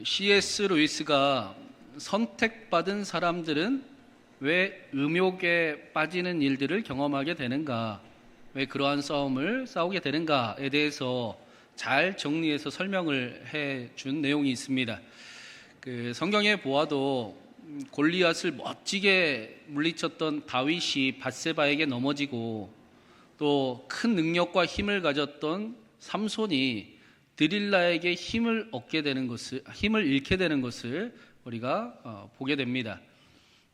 C.S. 루이스가 선택받은 사람들은 왜 음욕에 빠지는 일들을 경험하게 되는가, 왜 그러한 싸움을 싸우게 되는가에 대해서 잘 정리해서 설명을 해준 내용이 있습니다. 성경에 보아도 골리앗을 멋지게 물리쳤던 다윗이 밧세바에게 넘어지고, 또 큰 능력과 힘을 가졌던 삼손이 드릴라에게 힘을 잃게 되는 것을 우리가 보게 됩니다.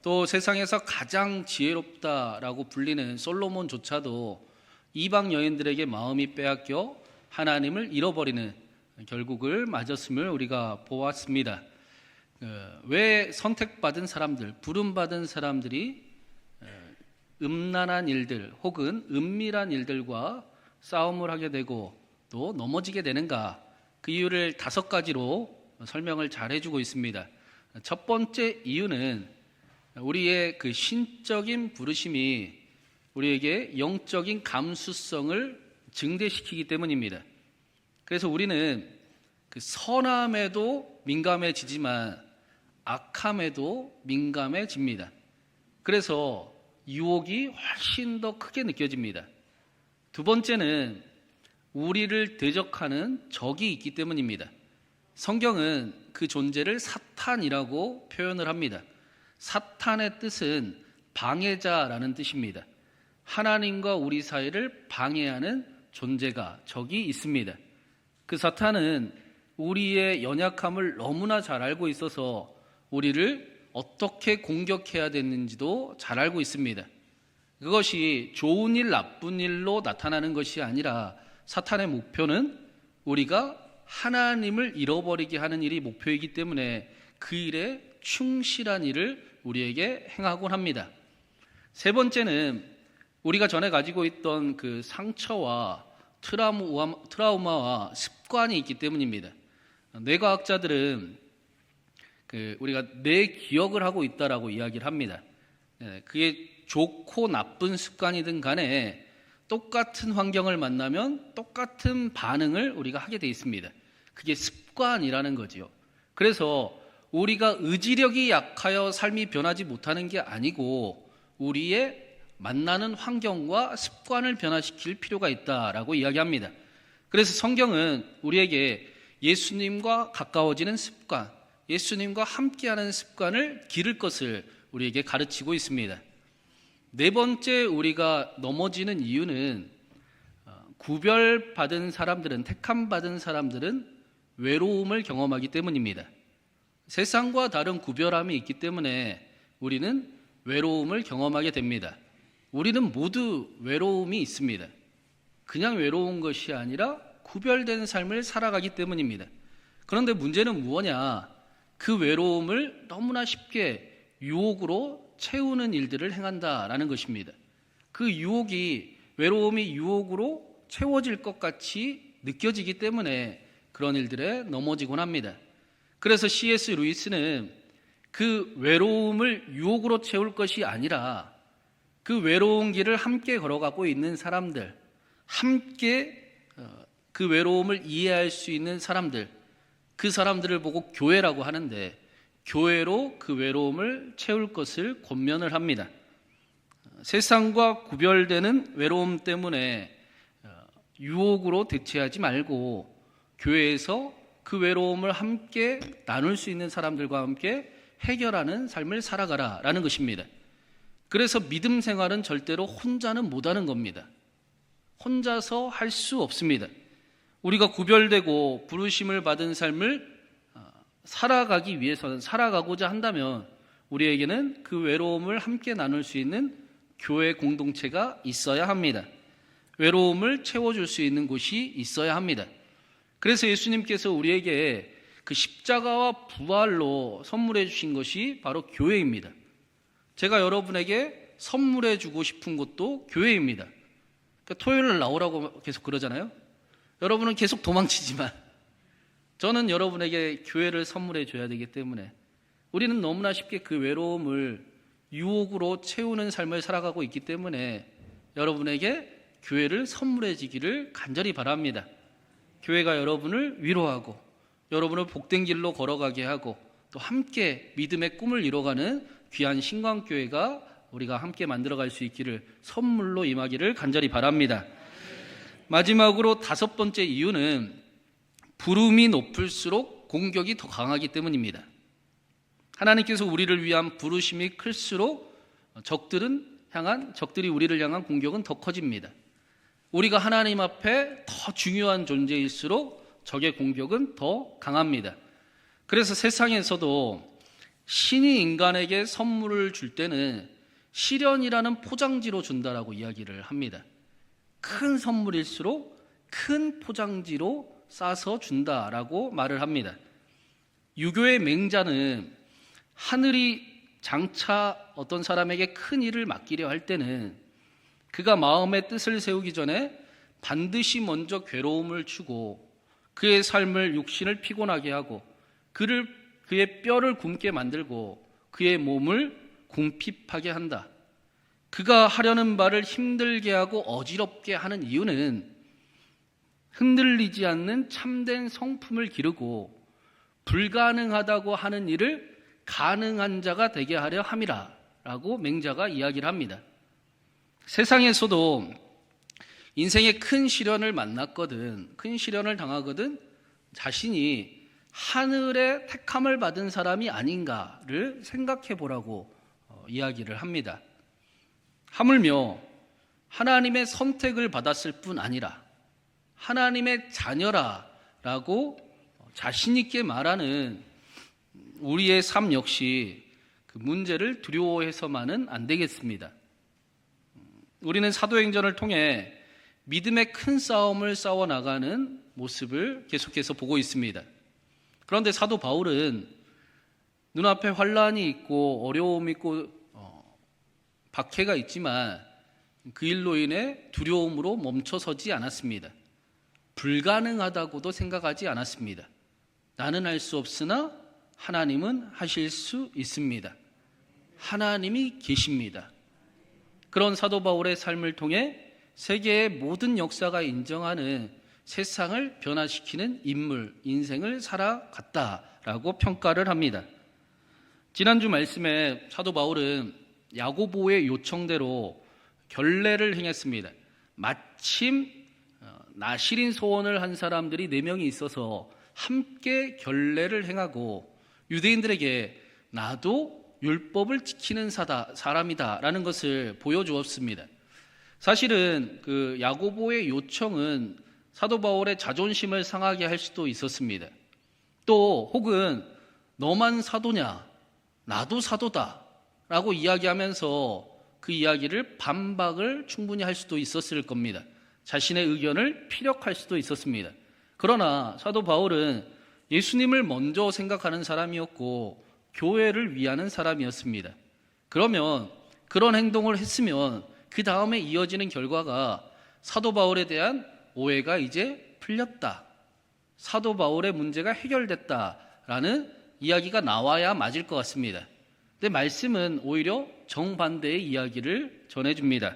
또 세상에서 가장 지혜롭다라고 불리는 솔로몬조차도 이방 여인들에게 마음이 빼앗겨 하나님을 잃어버리는 결국을 맞았음을 우리가 보았습니다. 왜 선택받은 사람들, 부름받은 사람들이 음란한 일들 혹은 은밀한 일들과 싸움을 하게 되고 또 넘어지게 되는가, 그 이유를 5가지로 설명을 잘 해주고 있습니다. 첫 번째 이유는 우리의 그 신적인 부르심이 우리에게 영적인 감수성을 증대시키기 때문입니다. 그래서 우리는 그 선함에도 민감해지지만 악함에도 민감해집니다. 그래서 유혹이 훨씬 더 크게 느껴집니다. 두 번째는 우리를 대적하는 적이 있기 때문입니다. 성경은 그 존재를 사탄이라고 표현을 합니다. 사탄의 뜻은 방해자라는 뜻입니다. 하나님과 우리 사이를 방해하는 존재가, 적이 있습니다. 그 사탄은 우리의 연약함을 너무나 잘 알고 있어서 우리를 어떻게 공격해야 되는지도 잘 알고 있습니다. 그것이 좋은 일, 나쁜 일로 나타나는 것이 아니라 사탄의 목표는 우리가 하나님을 잃어버리게 하는 일이 목표이기 때문에 그 일에 충실한 일을 우리에게 행하곤 합니다. 세 번째는 우리가 전에 가지고 있던 그 상처와 트라우마와 습관이 있기 때문입니다. 뇌과학자들은 우리가 뇌 기억을 하고 있다라고 이야기를 합니다. 그게 좋고 나쁜 습관이든 간에 똑같은 환경을 만나면 똑같은 반응을 우리가 하게 돼 있습니다. 그게 습관이라는 거지요. 그래서 우리가 의지력이 약하여 삶이 변하지 못하는 게 아니고 우리의 만나는 환경과 습관을 변화시킬 필요가 있다라고 이야기합니다. 그래서 성경은 우리에게 예수님과 가까워지는 습관, 예수님과 함께하는 습관을 기를 것을 우리에게 가르치고 있습니다. 네 번째 우리가 넘어지는 이유는 구별받은 사람들은, 택함받은 사람들은 외로움을 경험하기 때문입니다. 세상과 다른 구별함이 있기 때문에 우리는 외로움을 경험하게 됩니다. 우리는 모두 외로움이 있습니다. 그냥 외로운 것이 아니라 구별된 삶을 살아가기 때문입니다. 그런데 문제는 무엇이냐? 그 외로움을 너무나 쉽게 유혹으로 채우는 일들을 행한다라는 것입니다. 그 외로움이 유혹으로 채워질 것 같이 느껴지기 때문에 그런 일들에 넘어지곤 합니다. 그래서 C.S. 루이스는 그 외로움을 유혹으로 채울 것이 아니라 그 외로운 길을 함께 걸어가고 있는 사람들, 함께 그 외로움을 이해할 수 있는 사람들, 그 사람들을 보고 교회라고 하는데, 교회로 그 외로움을 채울 것을 권면을 합니다. 세상과 구별되는 외로움 때문에 유혹으로 대체하지 말고 교회에서 그 외로움을 함께 나눌 수 있는 사람들과 함께 해결하는 삶을 살아가라라는 것입니다. 그래서 믿음 생활은 절대로 혼자는 못하는 겁니다. 혼자서 할 수 없습니다. 우리가 구별되고 부르심을 받은 삶을 살아가기 위해서는, 살아가고자 한다면 우리에게는 그 외로움을 함께 나눌 수 있는 교회 공동체가 있어야 합니다. 외로움을 채워줄 수 있는 곳이 있어야 합니다. 그래서 예수님께서 우리에게 그 십자가와 부활로 선물해 주신 것이 바로 교회입니다. 제가 여러분에게 선물해 주고 싶은 것도 교회입니다. 그러니까 토요일 나오라고 계속 그러잖아요. 여러분은 계속 도망치지만 저는 여러분에게 교회를 선물해 줘야 되기 때문에 우리는 너무나 쉽게 그 외로움을 유혹으로 채우는 삶을 살아가고 있기 때문에 여러분에게 교회를 선물해 주기를 간절히 바랍니다. 교회가 여러분을 위로하고 여러분을 복된 길로 걸어가게 하고 또 함께 믿음의 꿈을 이뤄가는 귀한 신광교회가 우리가 함께 만들어갈 수 있기를 선물로 임하기를 간절히 바랍니다. 마지막으로 5번째 이유는 부름이 높을수록 공격이 더 강하기 때문입니다. 하나님께서 우리를 위한 부르심이 클수록 적들이 우리를 향한 공격은 더 커집니다. 우리가 하나님 앞에 더 중요한 존재일수록 적의 공격은 더 강합니다. 그래서 세상에서도 신이 인간에게 선물을 줄 때는 시련이라는 포장지로 준다라고 이야기를 합니다. 큰 선물일수록 큰 포장지로 싸서 준다라고 말을 합니다. 유교의 맹자는 하늘이 장차 어떤 사람에게 큰 일을 맡기려 할 때는 그가 마음의 뜻을 세우기 전에 반드시 먼저 괴로움을 주고 그의 삶을 육신을 피곤하게 하고 그의 뼈를 굼게 만들고 그의 몸을 궁핍하게 한다. 그가 하려는 바를 힘들게 하고 어지럽게 하는 이유는 흔들리지 않는 참된 성품을 기르고 불가능하다고 하는 일을 가능한 자가 되게 하려 함이라 라고 맹자가 이야기를 합니다. 세상에서도 인생의 큰 시련을 만났거든, 큰 시련을 당하거든 자신이 하늘의 택함을 받은 사람이 아닌가를 생각해 보라고 이야기를 합니다. 하물며 하나님의 선택을 받았을 뿐 아니라 하나님의 자녀라라고 자신 있게 말하는 우리의 삶 역시 그 문제를 두려워해서만은 안 되겠습니다. 우리는 사도행전을 통해 믿음의 큰 싸움을 싸워나가는 모습을 계속해서 보고 있습니다. 그런데 사도 바울은 눈앞에 환란이 있고 어려움이 있고 박해가 있지만 그 일로 인해 두려움으로 멈춰서지 않았습니다. 불가능하다고도 생각하지 않았습니다. 나는 할 수 없으나 하나님은 하실 수 있습니다. 하나님이 계십니다. 그런 사도 바울의 삶을 통해 세계의 모든 역사가 인정하는 세상을 변화시키는 인생을 살아갔다라고 평가를 합니다. 지난주 말씀에 사도 바울은 야고보의 요청대로 결례를 행했습니다. 마침 나실인 소원을 한 사람들이 4명이 있어서 함께 결례를 행하고 유대인들에게 나도 율법을 지키는 사람이다라는 것을 보여주었습니다. 사실은 그 야고보의 요청은 사도 바울의 자존심을 상하게 할 수도 있었습니다. 또 혹은 너만 사도냐? 나도 사도다 라고 이야기하면서 그 이야기를 반박을 충분히 할 수도 있었을 겁니다. 자신의 의견을 피력할 수도 있었습니다. 그러나 사도 바울은 예수님을 먼저 생각하는 사람이었고 교회를 위하는 사람이었습니다. 그러면 그런 행동을 했으면 그 다음에 이어지는 결과가 사도 바울에 대한 오해가 이제 풀렸다, 사도 바울의 문제가 해결됐다라는 이야기가 나와야 맞을 것 같습니다. 근데 말씀은 오히려 정반대의 이야기를 전해줍니다.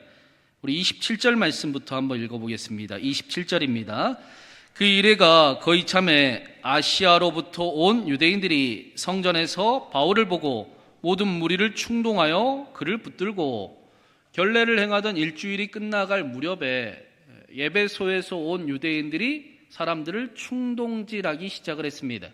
우리 27절 말씀부터 한번 읽어보겠습니다. 27절입니다. 그 이래가 거의 참에 아시아로부터 온 유대인들이 성전에서 바울을 보고 모든 무리를 충동하여 그를 붙들고 결례를 행하던 일주일이 끝나갈 무렵에 에베소에서 온 유대인들이 사람들을 충동질하기 시작을 했습니다.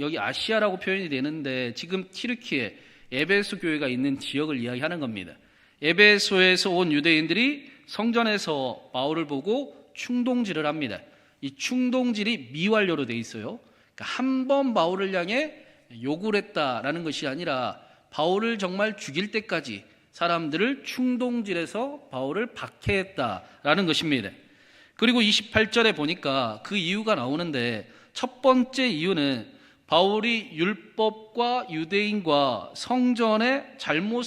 여기 아시아라고 표현이 되는데 지금 튀르키예 에베소 교회가 있는 지역을 이야기하는 겁니다. 에베소에서 온 유대인들이 성전에서 바울을 보고 충동질을 합니다. 이 충동질이 미완료로 돼 있어요. 그러니까 한 번 바울을 향해 욕을 했다라는 것이 아니라 바울을 정말 죽일 때까지 사람들을 충동질해서 바울을 박해했다라는 것입니다. 그리고 28절에 보니까 그 이유가 나오는데 첫 번째 이유는 바울이 율법과 유대인과 성전의 잘못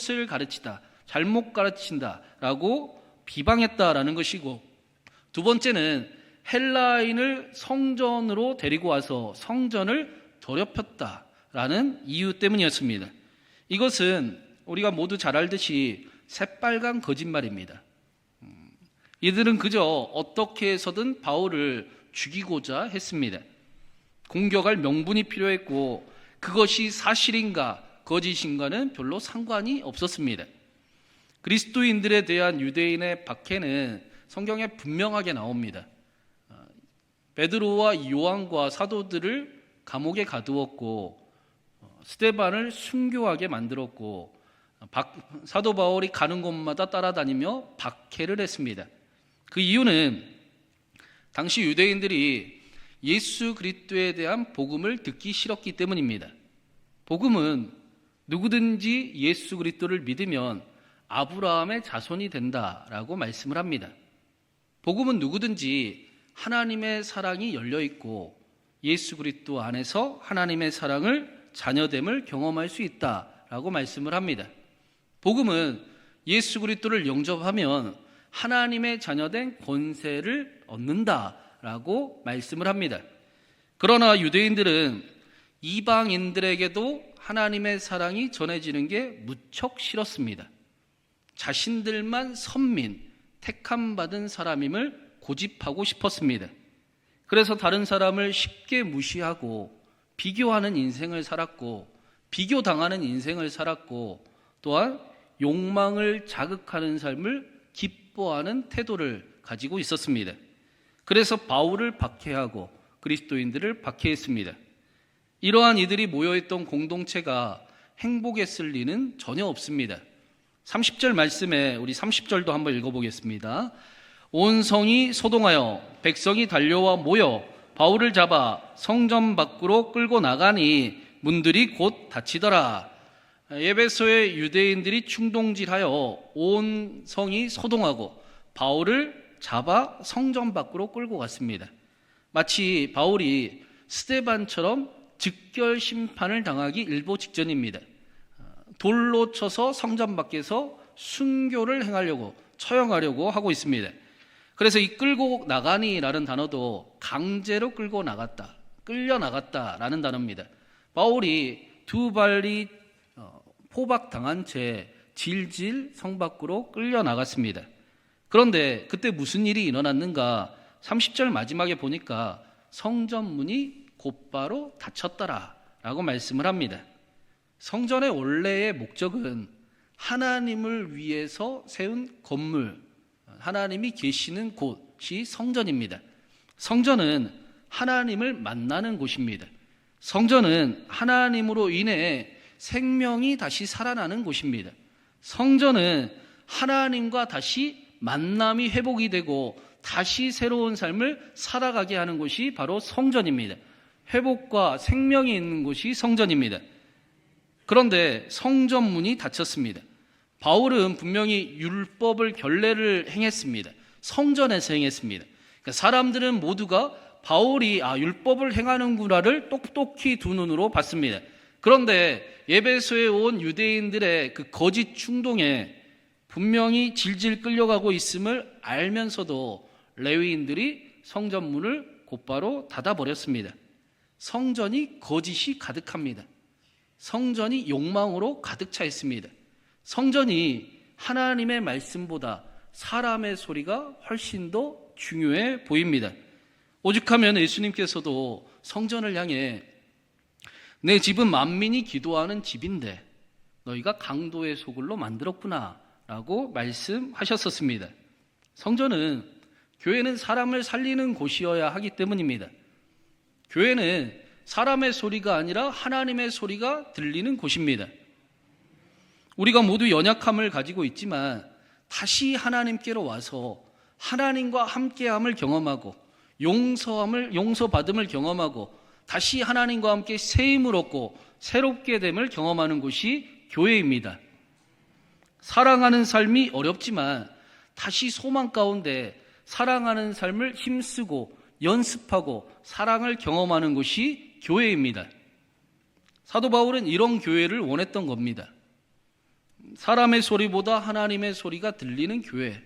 가르친다라고 비방했다라는 것이고, 두 번째는 헬라인을 성전으로 데리고 와서 성전을 더럽혔다라는 이유 때문이었습니다. 이것은 우리가 모두 잘 알듯이 새빨간 거짓말입니다. 이들은 그저 어떻게 해서든 바울을 죽이고자 했습니다. 공격할 명분이 필요했고 그것이 사실인가 거짓인가는 별로 상관이 없었습니다. 그리스도인들에 대한 유대인의 박해는 성경에 분명하게 나옵니다. 베드로와 요한과 사도들을 감옥에 가두었고 스데반을 순교하게 만들었고 사도 바울이 가는 곳마다 따라다니며 박해를 했습니다. 그 이유는 당시 유대인들이 예수 그리스도에 대한 복음을 듣기 싫었기 때문입니다. 복음은 누구든지 예수 그리스도를 믿으면 아브라함의 자손이 된다라고 말씀을 합니다. 복음은 누구든지 하나님의 사랑이 열려 있고 예수 그리스도 안에서 하나님의 사랑을 자녀됨을 경험할 수 있다라고 말씀을 합니다. 복음은 예수 그리스도를 영접하면 하나님의 자녀된 권세를 얻는다라고 말씀을 합니다. 그러나 유대인들은 이방인들에게도 하나님의 사랑이 전해지는 게 무척 싫었습니다. 자신들만 선민, 택함받은 사람임을 고집하고 싶었습니다. 그래서 다른 사람을 쉽게 무시하고 비교하는 인생을 살았고 비교당하는 인생을 살았고 또한 욕망을 자극하는 삶을 기뻐하는 태도를 가지고 있었습니다. 그래서 바울을 박해하고 그리스도인들을 박해했습니다. 이러한 이들이 모여있던 공동체가 행복했을 리는 전혀 없습니다. 30절 말씀에 우리 30절도 한번 읽어보겠습니다. 온 성이 소동하여 백성이 달려와 모여 바울을 잡아 성전 밖으로 끌고 나가니 문들이 곧 닫히더라. 에베소의 유대인들이 충동질하여 온 성이 소동하고 바울을 잡아 성전 밖으로 끌고 갔습니다. 마치 바울이 스데반처럼 즉결 심판을 당하기 일보 직전입니다. 돌로 쳐서 성전 밖에서 순교를 행하려고 처형하려고 하고 있습니다. 그래서 이 끌고 나가니라는 단어도 강제로 끌고 나갔다, 끌려 나갔다라는 단어입니다. 바울이 두 발이 포박당한 채 질질 성 밖으로 끌려 나갔습니다. 그런데 그때 무슨 일이 일어났는가? 30절 마지막에 보니까 성전 문이 곧바로 닫혔더라라고 말씀을 합니다. 성전의 원래의 목적은 하나님을 위해서 세운 건물, 하나님이 계시는 곳이 성전입니다. 성전은 하나님을 만나는 곳입니다. 성전은 하나님으로 인해 생명이 다시 살아나는 곳입니다. 성전은 하나님과 다시 만남이 회복이 되고 다시 새로운 삶을 살아가게 하는 곳이 바로 성전입니다. 회복과 생명이 있는 곳이 성전입니다. 그런데 성전 문이 닫혔습니다. 바울은 분명히 율법을 결례를 행했습니다. 성전에서 행했습니다. 그러니까 사람들은 모두가 바울이 율법을 행하는구나를 똑똑히 두 눈으로 봤습니다. 그런데 에베소에 온 유대인들의 그 거짓 충동에 분명히 질질 끌려가고 있음을 알면서도 레위인들이 성전 문을 곧바로 닫아버렸습니다. 성전이 거짓이 가득합니다. 성전이 욕망으로 가득 차 있습니다. 성전이 하나님의 말씀보다 사람의 소리가 훨씬 더 중요해 보입니다. 오죽하면 예수님께서도 성전을 향해 내 집은 만민이 기도하는 집인데 너희가 강도의 소굴로 만들었구나 라고 말씀하셨었습니다. 교회는 사람을 살리는 곳이어야 하기 때문입니다. 교회는 사람의 소리가 아니라 하나님의 소리가 들리는 곳입니다. 우리가 모두 연약함을 가지고 있지만 다시 하나님께로 와서 하나님과 함께함을 경험하고 용서받음을 경험하고 다시 하나님과 함께 새 힘을 얻고 새롭게 됨을 경험하는 곳이 교회입니다. 사랑하는 삶이 어렵지만 다시 소망 가운데 사랑하는 삶을 힘쓰고 연습하고 사랑을 경험하는 곳이 교회입니다. 사도 바울은 이런 교회를 원했던 겁니다. 사람의 소리보다 하나님의 소리가 들리는 교회,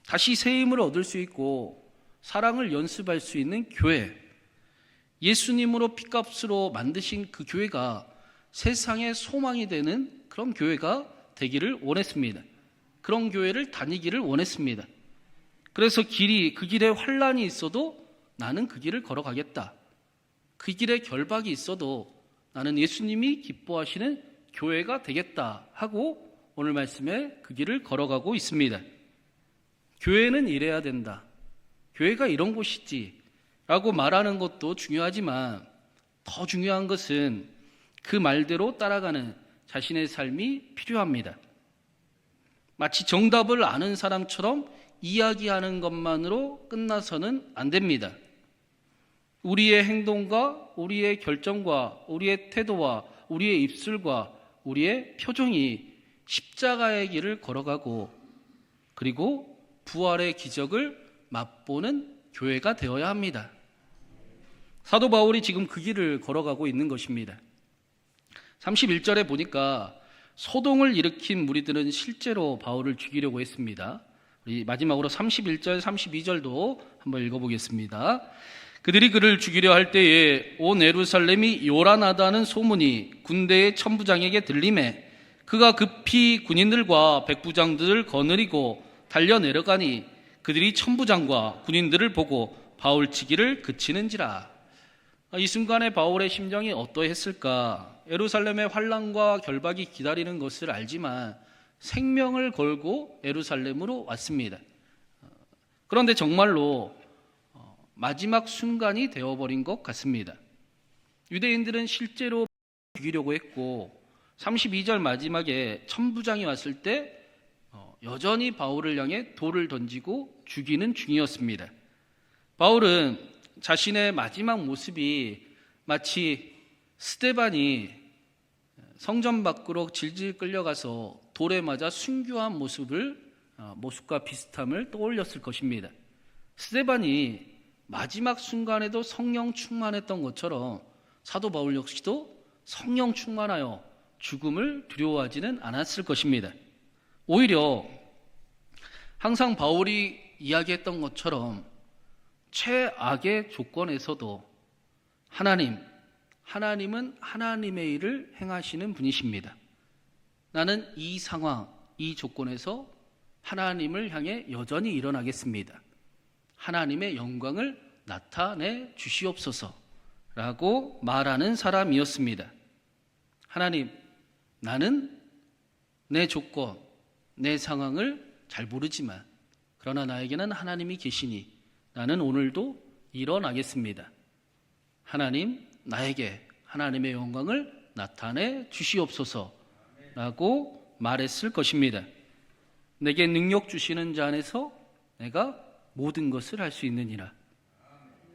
다시 새 힘을 얻을 수 있고 사랑을 연습할 수 있는 교회, 예수님으로 피값으로 만드신 그 교회가 세상의 소망이 되는 그런 교회가 되기를 원했습니다. 그런 교회를 다니기를 원했습니다. 그래서 그 길에 환란이 있어도 나는 그 길을 걸어가겠다. 그 길에 결박이 있어도 나는 예수님이 기뻐하시는 교회가 되겠다 하고 오늘 말씀에 그 길을 걸어가고 있습니다. 교회는 이래야 된다. 교회가 이런 곳이지 라고 말하는 것도 중요하지만 더 중요한 것은 그 말대로 따라가는 자신의 삶이 필요합니다. 마치 정답을 아는 사람처럼 이야기하는 것만으로 끝나서는 안 됩니다. 우리의 행동과 우리의 결정과 우리의 태도와 우리의 입술과 우리의 표정이 십자가의 길을 걸어가고 그리고 부활의 기적을 맛보는 교회가 되어야 합니다. 사도 바울이 지금 그 길을 걸어가고 있는 것입니다. 31절에 보니까 소동을 일으킨 무리들은 실제로 바울을 죽이려고 했습니다. 우리 마지막으로 31절, 32절도 한번 읽어보겠습니다. 그들이 그를 죽이려 할 때에 온 예루살렘이 요란하다는 소문이 군대의 천부장에게 들리매 그가 급히 군인들과 백부장들을 거느리고 달려 내려가니 그들이 천부장과 군인들을 보고 바울 치기를 그치는지라. 이 순간에 바울의 심정이 어떠했을까? 예루살렘의 환란과 결박이 기다리는 것을 알지만 생명을 걸고 예루살렘으로 왔습니다. 그런데 정말로 마지막 순간이 되어버린 것 같습니다. 유대인들은 실제로 죽이려고 했고 32절 마지막에 천부장이 왔을 때 여전히 바울을 향해 돌을 던지고 죽이는 중이었습니다. 바울은 자신의 마지막 모습이 마치 스데반이 성전 밖으로 질질 끌려가서 돌에 맞아 순교한 모습과 비슷함을 떠올렸을 것입니다. 스데반이 마지막 순간에도 성령 충만했던 것처럼 사도 바울 역시도 성령 충만하여 죽음을 두려워하지는 않았을 것입니다. 오히려 항상 바울이 이야기했던 것처럼 최악의 조건에서도 하나님은 하나님의 일을 행하시는 분이십니다. 나는 이 상황, 이 조건에서 하나님을 향해 여전히 일어나겠습니다. 하나님의 영광을 나타내 주시옵소서라고 말하는 사람이었습니다. 하나님, 나는 내 조건, 내 상황을 잘 모르지만 그러나 나에게는 하나님이 계시니 나는 오늘도 일어나겠습니다. 하나님, 나에게 하나님의 영광을 나타내 주시옵소서라고 말했을 것입니다. 내게 능력 주시는 자 안에서 내가 모든 것을 할 수 있느니라.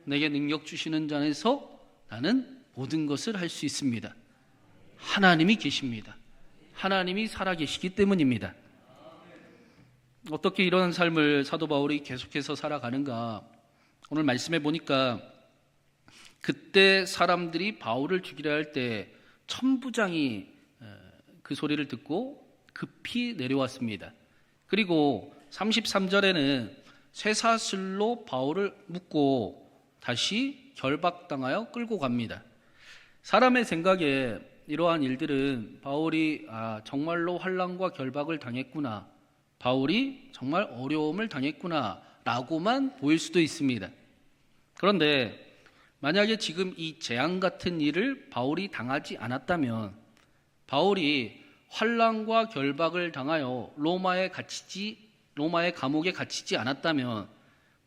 내게 능력 주시는 자 안에서 나는 모든 것을 할 수 있습니다. 하나님이 계십니다. 하나님이 살아계시기 때문입니다. 어떻게 이런 삶을 사도 바울이 계속해서 살아가는가? 오늘 말씀해 보니까 그때 사람들이 바울을 죽이려 할 때 천부장이 그 소리를 듣고 급히 내려왔습니다. 그리고 33절에는 쇠사슬로 바울을 묶고 다시 결박당하여 끌고 갑니다. 사람의 생각에 이러한 일들은 바울이 정말로 환난과 결박을 당했구나, 바울이 정말 어려움을 당했구나 라고만 보일 수도 있습니다. 그런데 만약에 지금 이 재앙 같은 일을 바울이 당하지 않았다면, 바울이 환난과 결박을 당하여 로마의 감옥에 갇히지 않았다면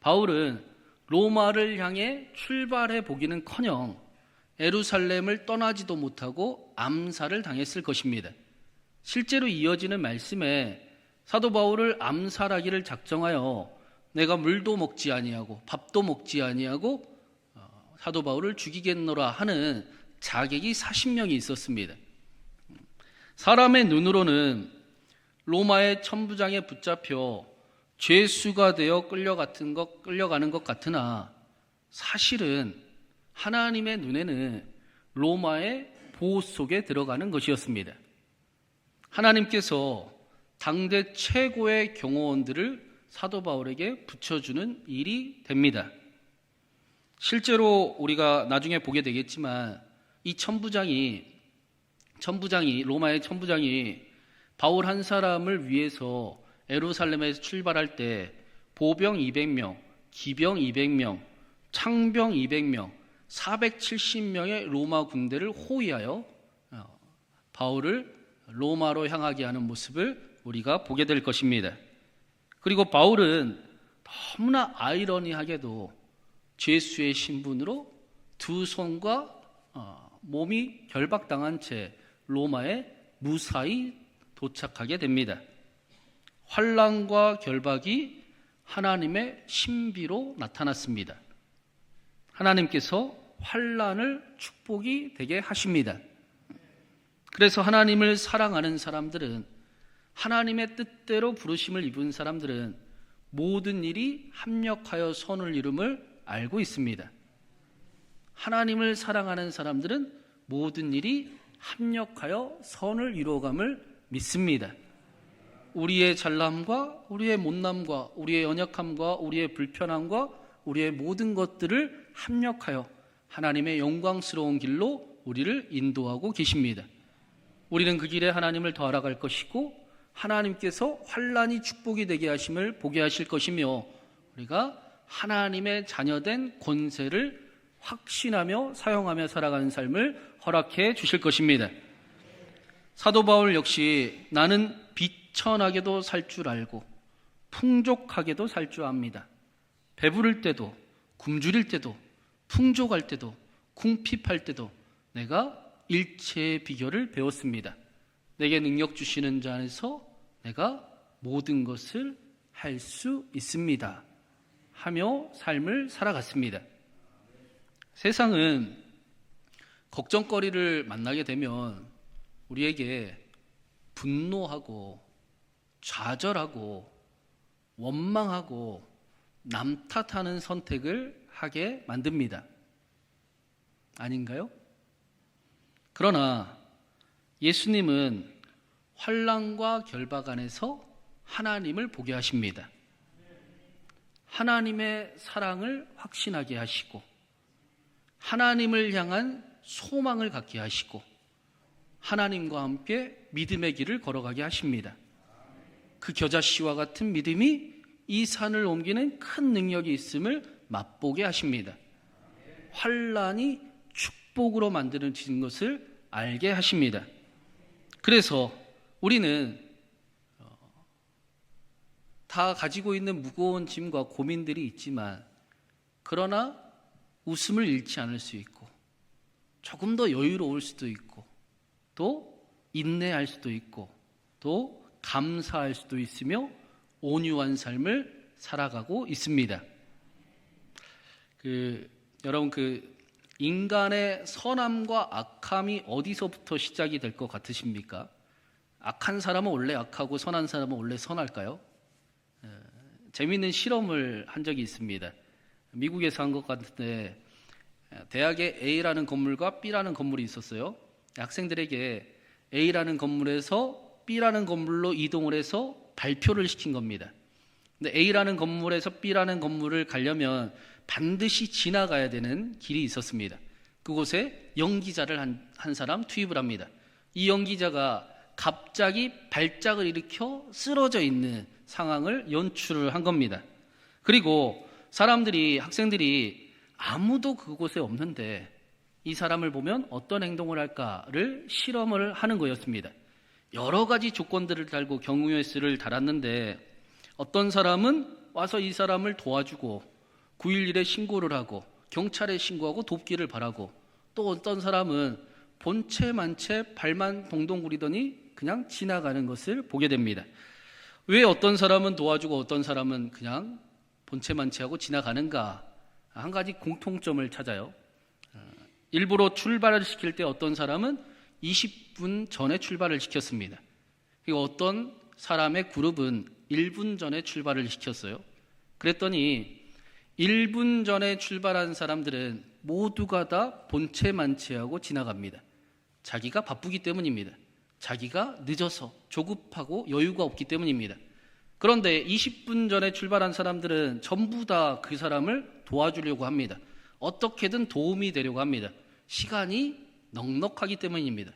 바울은 로마를 향해 출발해 보기는커녕 예루살렘을 떠나지도 못하고 암살을 당했을 것입니다. 실제로 이어지는 말씀에 사도 바울을 암살하기를 작정하여 내가 물도 먹지 아니하고 밥도 먹지 아니하고 사도 바울을 죽이겠노라 하는 자객이 40명이 있었습니다. 사람의 눈으로는 로마의 천부장에 붙잡혀 죄수가 되어 끌려가는 것 같으나 사실은 하나님의 눈에는 로마의 보호 속에 들어가는 것이었습니다. 하나님께서 당대 최고의 경호원들을 사도 바울에게 붙여주는 일이 됩니다. 실제로 우리가 나중에 보게 되겠지만 이 로마의 천부장이 바울 한 사람을 위해서 예루살렘에서 출발할 때 보병 200명, 기병 200명, 창병 200명, 470명의 로마 군대를 호위하여 바울을 로마로 향하게 하는 모습을 우리가 보게 될 것입니다. 그리고 바울은 너무나 아이러니하게도 죄수의 신분으로 두 손과 몸이 결박당한 채 로마에 무사히 도착하게 됩니다. 환난과 결박이 하나님의 신비로 나타났습니다. 하나님께서 환난을 축복이 되게 하십니다. 그래서 하나님을 사랑하는 사람들은, 하나님의 뜻대로 부르심을 입은 사람들은 모든 일이 합력하여 선을 이룸을 알고 있습니다. 하나님을 사랑하는 사람들은 모든 일이 합력하여 선을 이루어감을 믿습니다. 우리의 잘남과 우리의 못남과 우리의 연약함과 우리의 불편함과 우리의 모든 것들을 합력하여 하나님의 영광스러운 길로 우리를 인도하고 계십니다. 우리는 그 길에 하나님을 더 알아갈 것이고 하나님께서 환난이 축복이 되게 하심을 보게 하실 것이며 우리가 하나님의 자녀된 권세를 확신하며 사용하며 살아가는 삶을 허락해 주실 것입니다. 사도 바울 역시 나는 비천하게도 살 줄 알고 풍족하게도 살 줄 압니다. 배부를 때도 굶주릴 때도 풍족할 때도 궁핍할 때도 내가 일체의 비결을 배웠습니다. 내게 능력 주시는 자 안에서 내가 모든 것을 할 수 있습니다 하며 삶을 살아갔습니다. 세상은 걱정거리를 만나게 되면 우리에게 분노하고 좌절하고 원망하고 남 탓하는 선택을 하게 만듭니다. 아닌가요? 그러나 예수님은 환난과 결박 안에서 하나님을 보게 하십니다. 하나님의 사랑을 확신하게 하시고 하나님을 향한 소망을 갖게 하시고 하나님과 함께 믿음의 길을 걸어가게 하십니다. 그 겨자씨와 같은 믿음이 이 산을 옮기는 큰 능력이 있음을 맛보게 하십니다. 환난이 축복으로 만드는 것을 알게 하십니다. 그래서 우리는 다 가지고 있는 무거운 짐과 고민들이 있지만 그러나 웃음을 잃지 않을 수 있고 조금 더 여유로울 수도 있고 또 인내할 수도 있고 또 감사할 수도 있으며 온유한 삶을 살아가고 있습니다. 여러분 인간의 선함과 악함이 어디서부터 시작이 될 것 같으십니까? 악한 사람은 원래 악하고 선한 사람은 원래 선할까요? 재미있는 실험을 한 적이 있습니다. 미국에서 한 것 같은데 대학에 A라는 건물과 B라는 건물이 있었어요. 학생들에게 A라는 건물에서 B라는 건물로 이동을 해서 발표를 시킨 겁니다. 근데 A라는 건물에서 B라는 건물을 가려면 반드시 지나가야 되는 길이 있었습니다. 그곳에 연기자를 한 사람 투입을 합니다. 이 연기자가 갑자기 발작을 일으켜 쓰러져 있는 상황을 연출을 한 겁니다. 그리고 학생들이 아무도 그곳에 없는데 이 사람을 보면 어떤 행동을 할까를 실험을 하는 거였습니다. 여러 가지 조건들을 달고 경우의 수를 달았는데 어떤 사람은 와서 이 사람을 도와주고 911에 신고를 하고 경찰에 신고하고 돕기를 바라고 또 어떤 사람은 본체만체 발만 동동 구리더니 그냥 지나가는 것을 보게 됩니다. 왜 어떤 사람은 도와주고 어떤 사람은 그냥 본체만체하고 지나가는가? 한 가지 공통점을 찾아요. 일부러 출발을 시킬 때 어떤 사람은 20분 전에 출발을 시켰습니다. 그리고 어떤 사람의 그룹은 1분 전에 출발을 시켰어요. 그랬더니 1분 전에 출발한 사람들은 모두가 다 본체만체하고 지나갑니다. 자기가 바쁘기 때문입니다. 자기가 늦어서 조급하고 여유가 없기 때문입니다. 그런데 20분 전에 출발한 사람들은 전부 다 그 사람을 도와주려고 합니다. 어떻게든 도움이 되려고 합니다. 시간이 넉넉하기 때문입니다.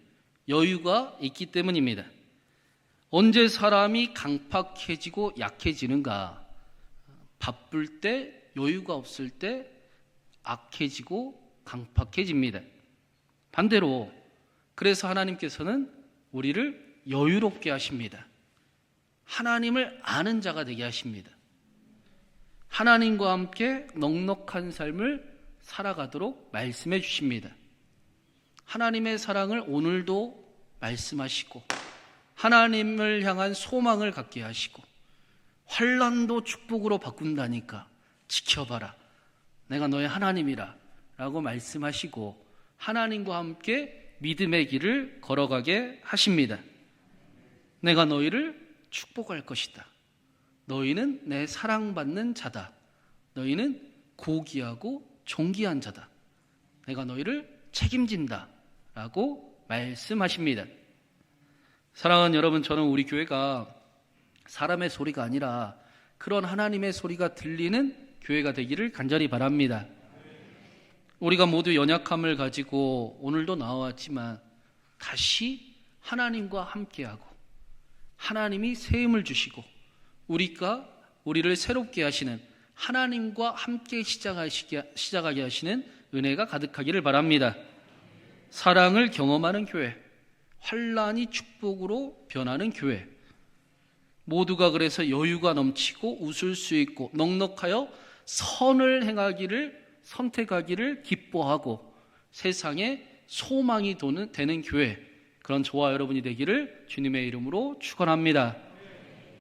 여유가 있기 때문입니다. 언제 사람이 강팍해지고 약해지는가? 바쁠 때, 여유가 없을 때 악해지고 강팍해집니다. 반대로 그래서 하나님께서는 우리를 여유롭게 하십니다. 하나님을 아는 자가 되게 하십니다. 하나님과 함께 넉넉한 삶을 살아가도록 말씀해 주십니다. 하나님의 사랑을 오늘도 말씀하시고 하나님을 향한 소망을 갖게 하시고 환난도 축복으로 바꾼다니까 지켜봐라. 내가 너의 하나님이라 라고 말씀하시고 하나님과 함께 믿음의 길을 걸어가게 하십니다. 내가 너희를 축복할 것이다. 너희는 내 사랑받는 자다. 너희는 고귀하고 존귀한 자다. 내가 너희를 책임진다 라고 말씀하십니다. 사랑하는 여러분, 저는 우리 교회가 사람의 소리가 아니라 그런 하나님의 소리가 들리는 교회가 되기를 간절히 바랍니다. 우리가 모두 연약함을 가지고 오늘도 나왔지만 다시 하나님과 함께하고 하나님이 새 힘을 주시고 우리를 새롭게 하시는 하나님과 함께 시작하게 하시는 은혜가 가득하기를 바랍니다. 사랑을 경험하는 교회, 환난이 축복으로 변하는 교회, 모두가 그래서 여유가 넘치고 웃을 수 있고 넉넉하여 선을 행하기를 선택하기를 기뻐하고 세상에 소망이 되는 교회, 그런 저와 여러분이 되기를 주님의 이름으로 축원합니다.